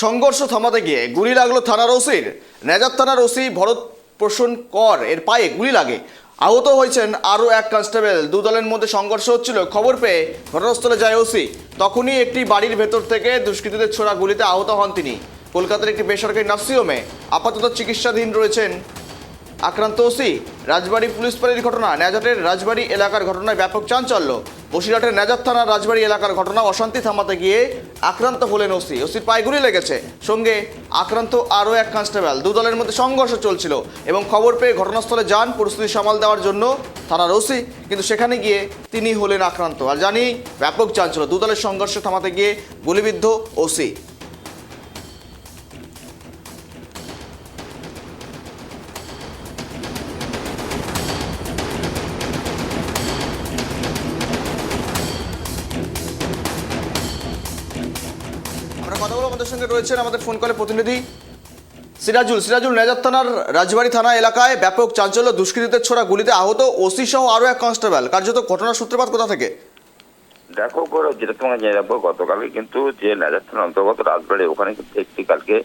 সংঘর্ষ থামাতে গিয়ে গুলি লাগলো থানার ওসির। নেজাত থানার ওসি ভরত প্রসূন কর এর পায়ে গুলি লাগে, আহত হয়েছেন আরও এক কনস্টেবল। দু দলের মধ্যে সংঘর্ষ হচ্ছিল, খবর পেয়ে ঘটনাস্থলে যায় ওসি। তখনই একটি বাড়ির ভেতর থেকে দুষ্কৃতীদের ছোড়া গুলিতে আহত হন তিনি। কলকাতার একটি বেসরকারি নার্সিংহোমে আপাতত চিকিৎসাধীন রয়েছেন আক্রান্ত ওসি। রাজবাড়ী পুলিশ ফাঁড়ির ঘটনা, নেজাটের রাজবাড়ী এলাকার ঘটনায় ব্যাপক চাঞ্চল্য। বসিরহাটের নেজাত থানার রাজবাড়ী এলাকার ঘটনা, অশান্তি থামাতে গিয়ে আক্রান্ত হলেন ওসি। ওসির পায়ে গুলি লেগেছে, সঙ্গে আক্রান্ত আরও এক কনস্টেবল। দু দলের মধ্যে সংঘর্ষ চলছিল এবং খবর পেয়ে ঘটনাস্থলে যান পরিস্থিতি সামাল দেওয়ার জন্য থানার ওসি, কিন্তু সেখানে গিয়ে তিনি হলেন আক্রান্ত। আর জানি ব্যাপক চাঞ্চল্য, দু দলের সংঘর্ষ থামাতে গিয়ে গুলিবিদ্ধ ওসি। কথা বলবো, আমাদের সঙ্গে রয়েছেন আমাদের ফোন কলে প্রতিনিধি সিরাজুল। নেজাত থানার রাজবাড়ী থানা এলাকায় ব্যাপক চাঞ্চল্য, দুষ্কৃতীদের ছোড়া গুলিতে আহত ওসি সহ আরও এক কনস্টেবল। কার্যত ঘটনার সূত্রপাত কোথা থেকে? দেখো যেটা তোমাকে জেনে রাখবো, গতকালকে কিন্তু যে নেজাত থানার অন্তর্গত রাজবাড়ী, ওখানে কিন্তু একটি কালকে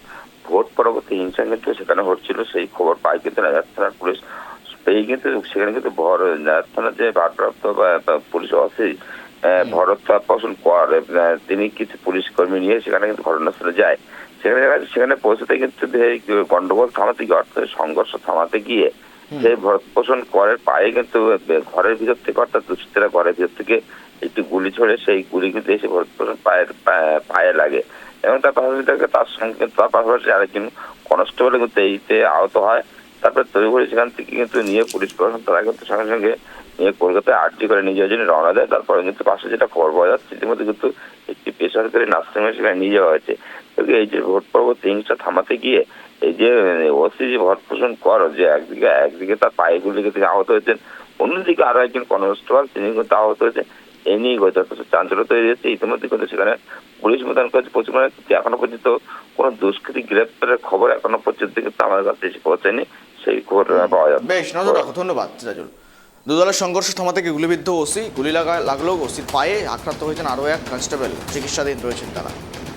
ভোট পরবর্তী হিংসা কিন্তু সেখানে হচ্ছিল। সেই খবর পাই কিন্তু নেজাত থানার পুলিশ পেয়ে কিন্তু সেখানে কিন্তু নেজাত থানার যে ভারপ্রাপ্ত পুলিশ ওসি ভরত প্রসূন কর, তিনি কিছু পুলিশ কর্মী নিয়ে সেখানে কিন্তু ঘটনাস্থলে যায়। সেখানে পৌঁছতে কিন্তু গন্ডগোল থামাতে গিয়ে, অর্থাৎ সংঘর্ষ থামাতে গিয়ে সেই ভরত প্রসূন করের পায়ে কিন্তু ঘরের ভিতর থেকে, অর্থাৎ দুষ্কৃতীরা ঘরের ভিতর থেকে একটি গুলি ছড়ে, সেই গুলি কিন্তু এসে ভরত প্রসূন পায়ে লাগে এবং তার পাশাপাশি আরেকজন কনস্টেবল কিন্তু এইতে আহত হয়। তারপরে তড়িঘড়ি সেখান থেকে কিন্তু নিয়ে পুলিশ প্রশাসন তারা কিন্তু সঙ্গে সঙ্গে নিয়ে কলকাতায় আরটি করে নিয়ে যাওয়ার জন্য রওনা দেয়। তারপরে কিন্তু পাশে যেটা খবর পাওয়া যাচ্ছে, ইতিমধ্যে কিন্তু একটি বেসরকারি নার্সিংহোমে সেখানে নিয়ে যাওয়া হয়েছে। এই যে ভোট পরবর্তী হিংসা থামাতে গিয়ে এই যে ওসি যে ভরত প্রসূন কর, যে একদিকে তার পায়ে গুলি থেকে আহত হয়েছেন, অন্যদিকে আরো একজন কনস্টেবল তিনি কিন্তু আহত হয়েছে। এই নিয়ে যথেষ্ট চাঞ্চল্য তৈরি হয়েছে। ইতিমধ্যে কিন্তু সেখানে পুলিশ মোতায়েন করেছে প্রচুর, মানে এখনো পর্যন্ত কোনো দুষ্কৃতী গ্রেপ্তারের খবর এখনো পর্যন্ত কিন্তু আমাদের কাছে এসে পৌঁছায়নি, সেই খবর পাওয়া যাচ্ছে। বেশ, নজর রাখো। ধন্যবাদ সিরাজুল। দু দলের সংঘর্ষ থামাতে গিয়ে গুলিবিদ্ধ ওসি, গুলি লাগলো ওসির পায়ে, আক্রান্ত হয়েছেন আরও এক কনস্টেবল, চিকিৎসাধীন রয়েছেন তারা।